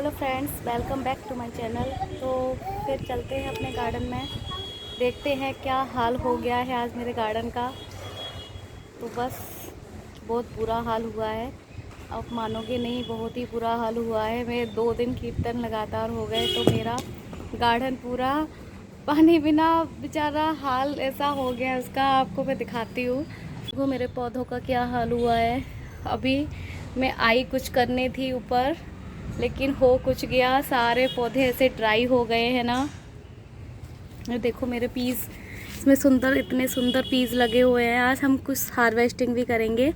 Hello friends, welcome back to my channel. तो फिर चलते हैं अपने गार्डन में, देखते हैं क्या हाल हो गया है आज मेरे गार्डन का। तो बस बहुत बुरा हाल हुआ है, आप मानोगे नहीं, बहुत ही बुरा हाल हुआ है। मेरे 2 दिन कीर्तन लगातार हो गए तो मेरा गार्डन पूरा पानी बिना बेचारा हाल ऐसा हो गया उसका। आपको मैं दिखाती हूँ, देखो मेरे पौधों का क्या हाल हुआ है। अभी मैं आई कुछ करने थी ऊपर, लेकिन हो कुछ गया, सारे पौधे ऐसे ड्राई हो गए हैं ना। ये देखो मेरे पीस, इसमें सुंदर, इतने सुंदर पीस लगे हुए हैं। आज हम कुछ हार्वेस्टिंग भी करेंगे।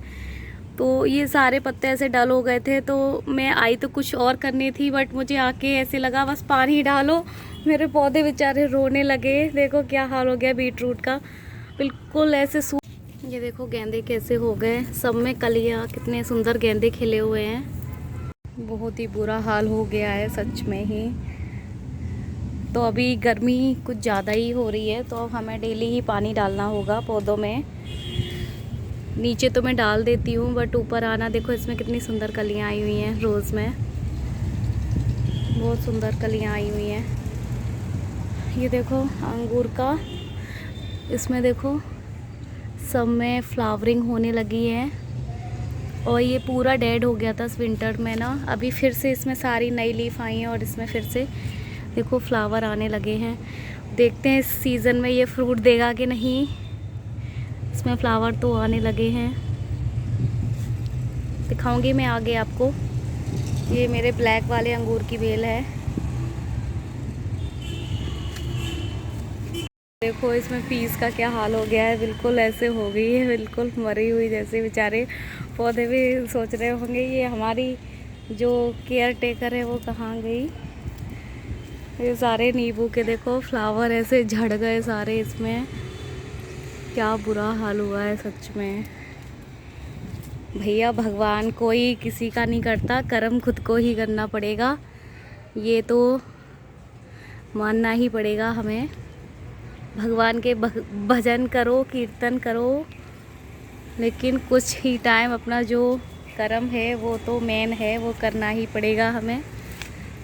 तो ये सारे पत्ते ऐसे डल हो गए थे, तो मैं आई तो कुछ और करनी थी, बट मुझे आके ऐसे लगा बस पानी डालो। मेरे पौधे बेचारे रोने लगे। देखो क्या हाल हो गया बीट रूट का, बिल्कुल ऐसे ये देखो गेंदे कैसे हो गए, सब में कलियाँ, कितने सुंदर गेंदे खिले हुए हैं। बहुत ही बुरा हाल हो गया है सच में ही। तो अभी गर्मी कुछ ज़्यादा ही हो रही है, तो अब हमें डेली ही पानी डालना होगा पौधों में। नीचे तो मैं डाल देती हूँ, बट ऊपर आना, देखो इसमें कितनी सुंदर कलियाँ आई हुई हैं रोज़ में, बहुत सुंदर कलियाँ आई हुई हैं। ये देखो अंगूर का, इसमें देखो सब में फ्लावरिंग होने लगी है। और ये पूरा डेड हो गया था इस विंटर में ना, अभी फिर से इसमें सारी नई लीफ आई हैं और इसमें फिर से देखो फ्लावर आने लगे हैं। देखते हैं इस सीज़न में ये फ्रूट देगा कि नहीं। इसमें फ्लावर तो आने लगे हैं, दिखाऊंगी मैं आगे आपको। ये मेरे ब्लैक वाले अंगूर की बेल है, देखो इसमें पीस का क्या हाल हो गया है। बिल्कुल ऐसे हो गई है, बिल्कुल मरी हुई जैसे। बेचारे पौधे भी सोच रहे होंगे ये हमारी जो केयर टेकर है वो कहाँ गई। ये सारे नींबू के देखो फ्लावर ऐसे झड़ गए सारे इसमें, क्या बुरा हाल हुआ है सच में। भैया भगवान कोई किसी का नहीं करता, कर्म खुद को ही करना पड़ेगा, ये तो मानना ही पड़ेगा हमें। भगवान के भजन करो, कीर्तन करो, लेकिन कुछ ही टाइम अपना जो कर्म है वो तो मेन है, वो करना ही पड़ेगा हमें।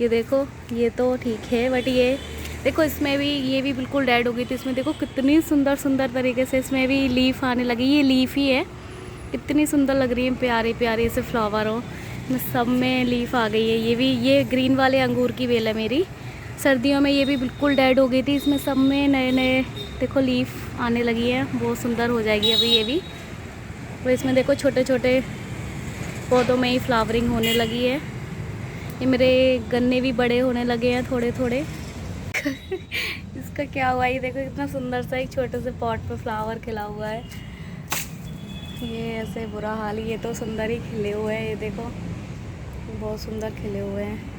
ये देखो ये तो ठीक है, बट ये देखो इसमें भी, ये भी बिल्कुल डेड हो गई थी। इसमें देखो कितनी सुंदर सुंदर तरीके से इसमें भी लीफ आने लगी। ये लीफ ही है, कितनी सुंदर लग रही है, प्यारे प्यारे से फ्लावर हो, इसमें सब में लीफ आ गई है। ये भी, ये ग्रीन वाले अंगूर की बेल है मेरी। सर्दियों में ये भी बिल्कुल डेड हो गई थी, इसमें सब में नए नए देखो लीफ आने लगी है, बहुत सुंदर हो जाएगी अभी ये भी। तो इसमें देखो छोटे छोटे पौधों में ही फ्लावरिंग होने लगी है। ये मेरे गन्ने भी बड़े होने लगे हैं थोड़े थोड़े। इसका क्या हुआ, ये देखो कितना सुंदर सा एक छोटे से पॉट पे फ्लावर खिला हुआ है। ये ऐसे बुरा हाल, ये तो सुंदर ही खिले हुए हैं, ये देखो बहुत सुंदर खिले हुए हैं।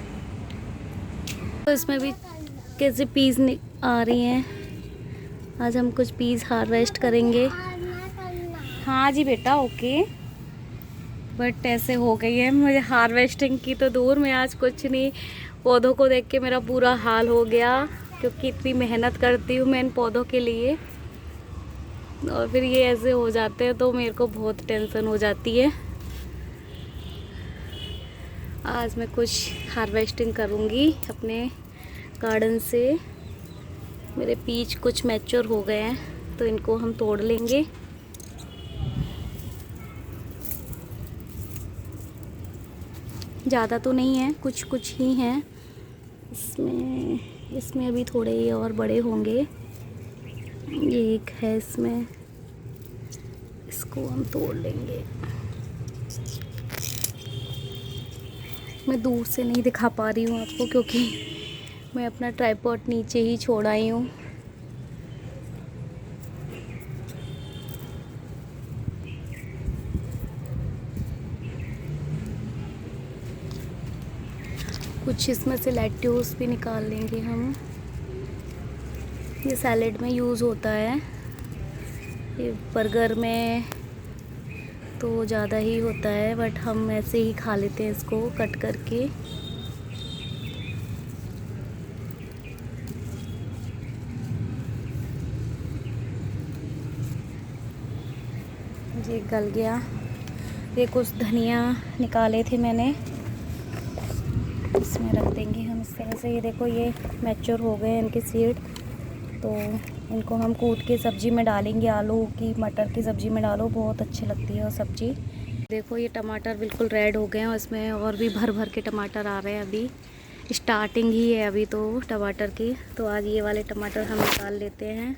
तो इसमें भी कैसे पीस आ रही हैं। आज हम कुछ पीस हार्वेस्ट करेंगे। हाँ जी बेटा, ओके। बट ऐसे हो गई है, मुझे हार्वेस्टिंग की तो दूर, मैं आज कुछ नहीं, पौधों को देख के मेरा बुरा हाल हो गया, क्योंकि इतनी मेहनत करती हूँ मैं इन पौधों के लिए, और फिर ये ऐसे हो जाते हैं तो मेरे को बहुत टेंशन हो जाती है। आज मैं कुछ हार्वेस्टिंग करूँगी अपने गार्डन से। मेरे पीच कुछ मैच्योर हो गए हैं तो इनको हम तोड़ लेंगे। ज़्यादा तो नहीं है, कुछ कुछ ही हैं इसमें अभी थोड़े ये और बड़े होंगे। ये एक है इसमें, इसको हम तोड़ लेंगे। मैं दूर से नहीं दिखा पा रही हूँ आपको, क्योंकि मैं अपना ट्राइपॉड नीचे ही छोड़ आई हूँ। कुछ इसमें से लेट्यूस भी निकाल लेंगे हम, ये सैलेड में यूज़ होता है, ये बर्गर में तो ज़्यादा ही होता है, बट हम ऐसे ही खा लेते हैं इसको कट करके। ये गल गया। ये कुछ धनिया निकाले थे मैंने, इसमें रख देंगे हम इस तरह से। ये देखो ये मैच्योर हो गए हैं इनके सीड, तो इनको हम कूट के सब्ज़ी में डालेंगे। आलू की मटर की सब्ज़ी में डालो, बहुत अच्छी लगती है वो सब्ज़ी। देखो ये टमाटर बिल्कुल रेड हो गए हैं, इसमें और भी भर भर के टमाटर आ रहे हैं। अभी स्टार्टिंग ही है अभी तो टमाटर की। तो आज ये वाले टमाटर हम निकाल लेते हैं।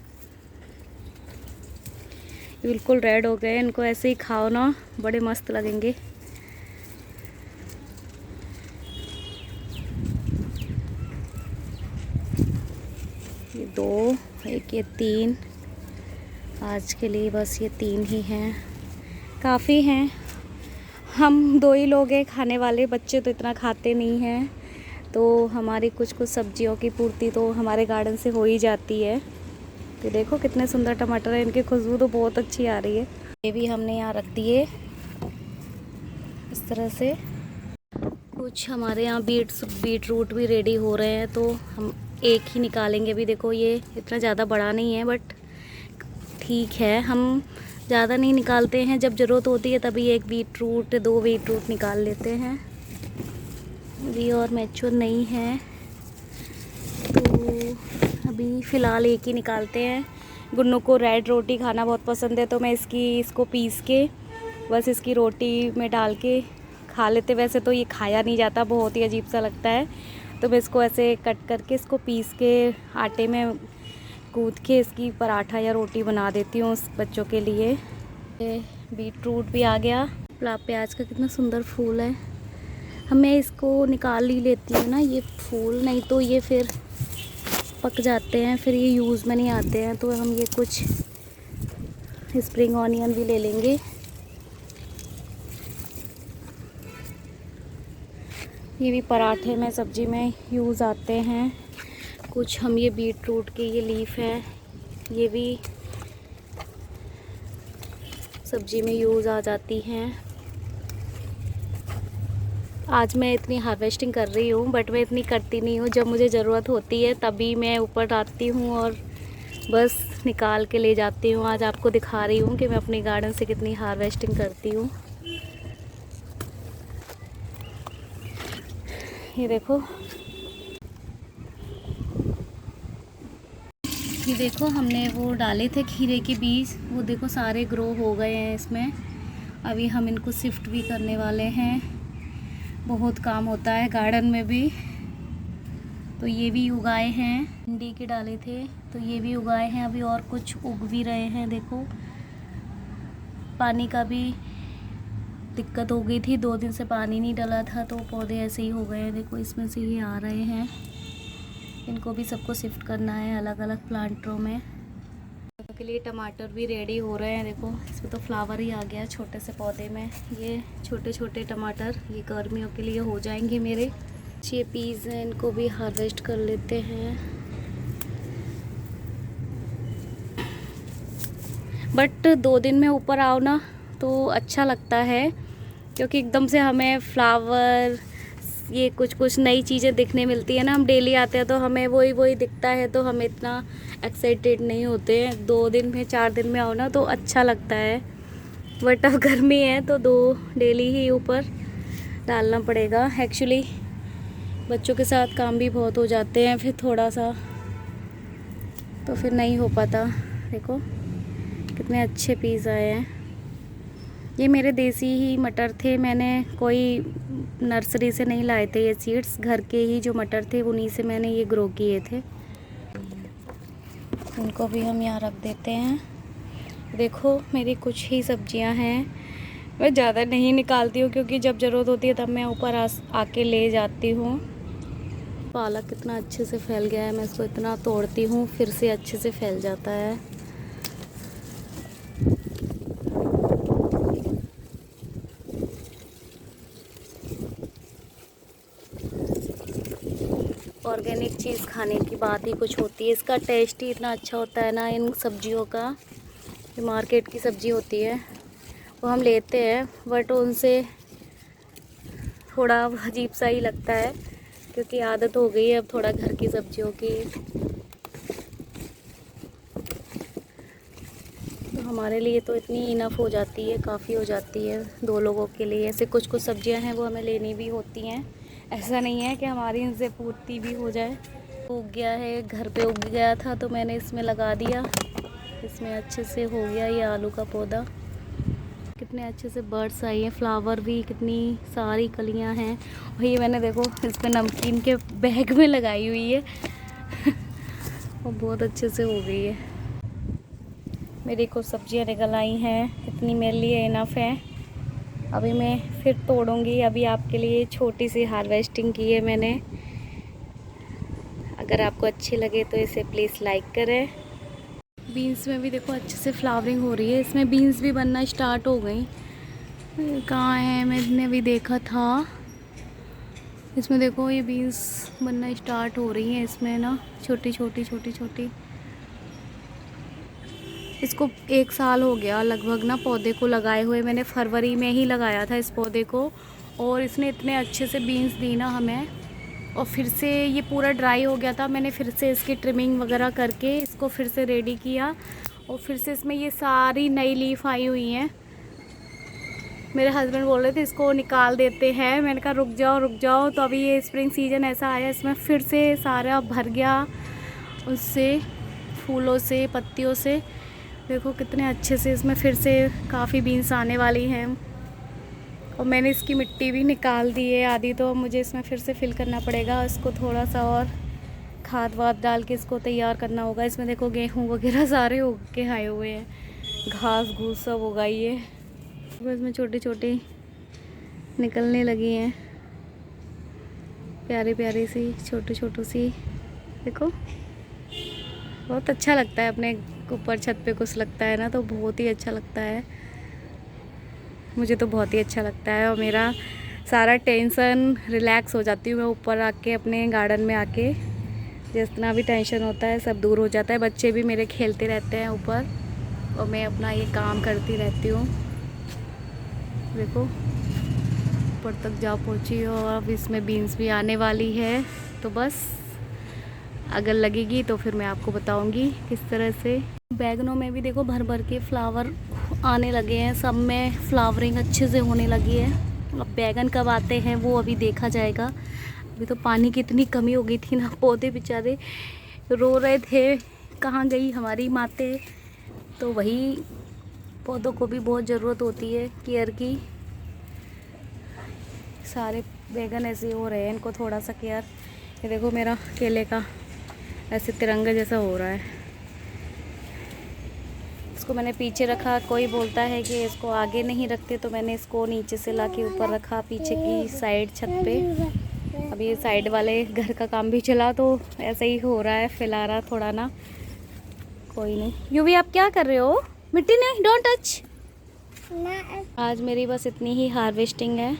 ये बिल्कुल रेड हो गए, इनको ऐसे ही खाओ ना, बड़े मस्त लगेंगे। ये 2, एक ये 3, आज के लिए बस ये 3 ही हैं, काफ़ी हैं। हम 2 ही लोग हैं खाने वाले, बच्चे तो इतना खाते नहीं हैं, तो हमारी कुछ कुछ सब्जियों की पूर्ति तो हमारे गार्डन से हो ही जाती है। तो देखो कितने सुंदर टमाटर हैं, इनकी खुशबू तो बहुत अच्छी आ रही है। ये भी हमने यहाँ रख दिए इस तरह से। कुछ हमारे यहाँ बीट रूट भी रेडी हो रहे हैं, तो हम एक ही निकालेंगे। अभी देखो ये इतना ज़्यादा बड़ा नहीं है, बट ठीक है, हम ज़्यादा नहीं निकालते हैं। जब ज़रूरत होती है तभी 1 बीट रूट 2 बीट रूट निकाल लेते हैं। अभी और मैच्योर नहीं है, तो अभी फ़िलहाल एक ही निकालते हैं। गुन्नू को रेड रोटी खाना बहुत पसंद है, तो मैं इसको पीस के बस इसकी रोटी में डाल के खा लेते। वैसे तो ये खाया नहीं जाता, बहुत ही अजीब सा लगता है, तो मैं इसको ऐसे कट करके इसको पीस के आटे में गूँथ के इसकी पराठा या रोटी बना देती हूँ उस बच्चों के लिए। ये बीट रूट भी आ गया। प्याज का कितना सुंदर फूल है। मैं इसको निकाल ही लेती हूँ ना ये फूल, नहीं तो ये फिर पक जाते हैं, फिर ये यूज़ में नहीं आते हैं। तो हम ये कुछ स्प्रिंग ऑनियन भी ले लेंगे। ये भी पराठे में सब्ज़ी में यूज़ आते हैं। कुछ हम ये बीट रूट के ये लीफ है, ये भी सब्ज़ी में यूज़ आ जाती हैं। आज मैं इतनी हार्वेस्टिंग कर रही हूँ, बट मैं इतनी करती नहीं हूँ। जब मुझे ज़रूरत होती है तभी मैं ऊपर आती हूँ और बस निकाल के ले जाती हूँ। आज आपको दिखा रही हूँ कि मैं अपने गार्डन से कितनी हार्वेस्टिंग करती हूँ। ये देखो, ये देखो हमने वो डाले थे खीरे के बीज, वो देखो सारे ग्रो हो गए हैं इसमें। अभी हम इनको शिफ्ट भी करने वाले हैं। बहुत काम होता है गार्डन में भी। तो ये भी उगाए हैं, भिंडी के डाले थे तो ये भी उगाए हैं। अभी और कुछ उग भी रहे हैं। देखो पानी का भी दिक्कत हो गई थी, 2 दिन से पानी नहीं डला था, तो पौधे ऐसे ही हो गए हैं। देखो इसमें से ये आ रहे हैं, इनको भी सबको शिफ्ट करना है अलग अलग प्लांटरों में। के लिए टमाटर भी रेडी हो रहे हैं। देखो इसमें तो फ्लावर ही आ गया छोटे से पौधे में। ये छोटे छोटे टमाटर ये गर्मियों के लिए हो जाएंगे मेरे। ये पीस हैं, इनको भी हार्वेस्ट कर लेते हैं। बट 2 दिन में ऊपर आओ ना तो अच्छा लगता है, क्योंकि एकदम से हमें फ्लावर ये कुछ नई चीज़ें दिखने मिलती है ना। हम डेली आते हैं तो हमें वही दिखता है, तो हम इतना एक्साइटेड नहीं होते हैं। 2 दिन में 4 दिन में आओ ना तो अच्छा लगता है। बट अब गर्मी है तो 2 डेली ही ऊपर डालना पड़ेगा। एक्चुअली बच्चों के साथ काम भी बहुत हो जाते हैं, फिर थोड़ा सा तो फिर नहीं हो पाता। देखो कितने अच्छे पीस आए हैं। ये मेरे देसी ही मटर थे, मैंने कोई नर्सरी से नहीं लाए थे ये सीड्स। घर के ही जो मटर थे उन्हीं से मैंने ये ग्रो किए थे। उनको भी हम यहाँ रख देते हैं। देखो मेरी कुछ ही सब्जियां हैं, मैं ज़्यादा नहीं निकालती हूँ, क्योंकि जब ज़रूरत होती है तब मैं ऊपर आके ले जाती हूँ। पालक कितना अच्छे से फैल गया है, मैं इसको इतना तोड़ती हूँ फिर से अच्छे से फैल जाता है। ऑर्गेनिक चीज़ खाने की बात ही कुछ होती है। इसका टेस्ट ही इतना अच्छा होता है ना इन सब्जियों का। जो मार्केट की सब्ज़ी होती है वो हम लेते हैं, बट उनसे थोड़ा अजीब सा ही लगता है, क्योंकि आदत हो गई है अब थोड़ा घर की सब्जियों की। तो हमारे लिए तो इतनी इनफ हो जाती है, काफ़ी हो जाती है 2 लोगों के लिए। ऐसे कुछ सब्जियां हैं वो हमें लेनी भी होती हैं, ऐसा नहीं है कि हमारी इनसे पूर्ति भी हो जाए। उग गया है, घर पे उग गया था तो मैंने इसमें लगा दिया। इसमें अच्छे से हो गया ये आलू का पौधा। कितने अच्छे से बर्ड्स आई हैं, फ्लावर भी कितनी सारी कलियां हैं। और ये मैंने देखो इसमें नमकीन के बैग में लगाई हुई है और बहुत अच्छे से हो गई है। मेरी कुछ सब्जियां निकल आई हैं, इतनी मेरे लिए इनफ है। अभी मैं फिर तोड़ूंगी। अभी आपके लिए छोटी सी हार्वेस्टिंग की है मैंने। अगर आपको अच्छी लगे तो इसे प्लीज़ लाइक करें। बीन्स में भी देखो अच्छे से फ्लावरिंग हो रही है। इसमें बीन्स भी बनना स्टार्ट हो गई। कहाँ है, मैंने भी देखा था। इसमें देखो ये बीन्स बनना स्टार्ट हो रही हैं इसमें ना, छोटी छोटी छोटी छोटी। इसको 1 साल हो गया लगभग ना पौधे को लगाए हुए। मैंने फरवरी में ही लगाया था इस पौधे को और इसने इतने अच्छे से बीन्स दी ना हमें। और फिर से ये पूरा ड्राई हो गया था, मैंने फिर से इसकी ट्रिमिंग वगैरह करके इसको फिर से रेडी किया और फिर से इसमें ये सारी नई लीफ आई हुई हैं। मेरे हस्बैंड बोल रहे थे इसको निकाल देते हैं, मैंने कहा रुक जाओ। तो अभी ये स्प्रिंग सीजन ऐसा आया, इसमें फिर से सारा भर गया उससे, फूलों से, पत्तियों से। देखो कितने अच्छे से इसमें फिर से काफ़ी बीन्स आने वाली हैं। और मैंने इसकी मिट्टी भी निकाल दी है आधी, तो मुझे इसमें फिर से फिल करना पड़ेगा। इसको थोड़ा सा और खाद वाद डाल के इसको तैयार करना होगा। इसमें देखो गेहूँ वगैरह सारे उग के आए हुए हैं, घास घूस सब उगाई है। इसमें छोटी छोटी निकलने लगी हैं, प्यारी प्यारी सी छोटी छोटी सी। देखो बहुत अच्छा लगता है, अपने ऊपर छत पे कुछ लगता है ना तो बहुत ही अच्छा लगता है। मुझे तो बहुत ही अच्छा लगता है और मेरा सारा टेंशन रिलैक्स हो जाती हूँ मैं ऊपर आके, अपने गार्डन में आके। जितना भी टेंशन होता है सब दूर हो जाता है। बच्चे भी मेरे खेलते रहते हैं ऊपर और मैं अपना ये काम करती रहती हूँ। देखो ऊपर तक जा पहुँची और अब इसमें बीन्स भी आने वाली है। तो बस अगर लगेगी तो फिर मैं आपको बताऊंगी किस तरह से। बैगनों में भी देखो भर भर के फ्लावर आने लगे हैं, सब में फ्लावरिंग अच्छे से होने लगी है। अब बैगन कब आते हैं वो अभी देखा जाएगा। अभी तो पानी की इतनी कमी हो गई थी ना, पौधे बेचारे रो रहे थे कहाँ गई हमारी माते। तो वही पौधों को भी बहुत ज़रूरत होती है केयर की। सारे बैगन ऐसे हो रहे हैं, इनको थोड़ा सा केयर। ये देखो मेरा केले का ऐसे तिरंगा जैसा हो रहा है। इसको मैंने पीछे रखा, कोई बोलता है कि इसको आगे नहीं रखते, तो मैंने इसको नीचे से ला के ऊपर रखा पीछे की साइड छत पे। अभी ये साइड वाले घर का काम भी चला तो ऐसे ही हो रहा है, फैला रहा थोड़ा ना। कोई नहीं। यूवी आप क्या कर रहे हो? मिट्टी नहीं, डोंट टच। आज मेरी बस इतनी ही हार्वेस्टिंग है।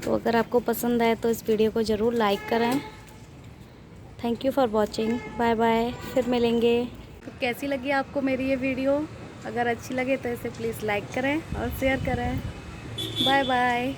तो अगर आपको पसंद आए तो इस वीडियो को ज़रूर लाइक करें। Thank you for watching, bye bye, फिर मिलेंगे। तो कैसी लगी आपको मेरी ये वीडियो? अगर अच्छी लगे तो इसे प्लीज़ लाइक करें और शेयर करें। Bye bye.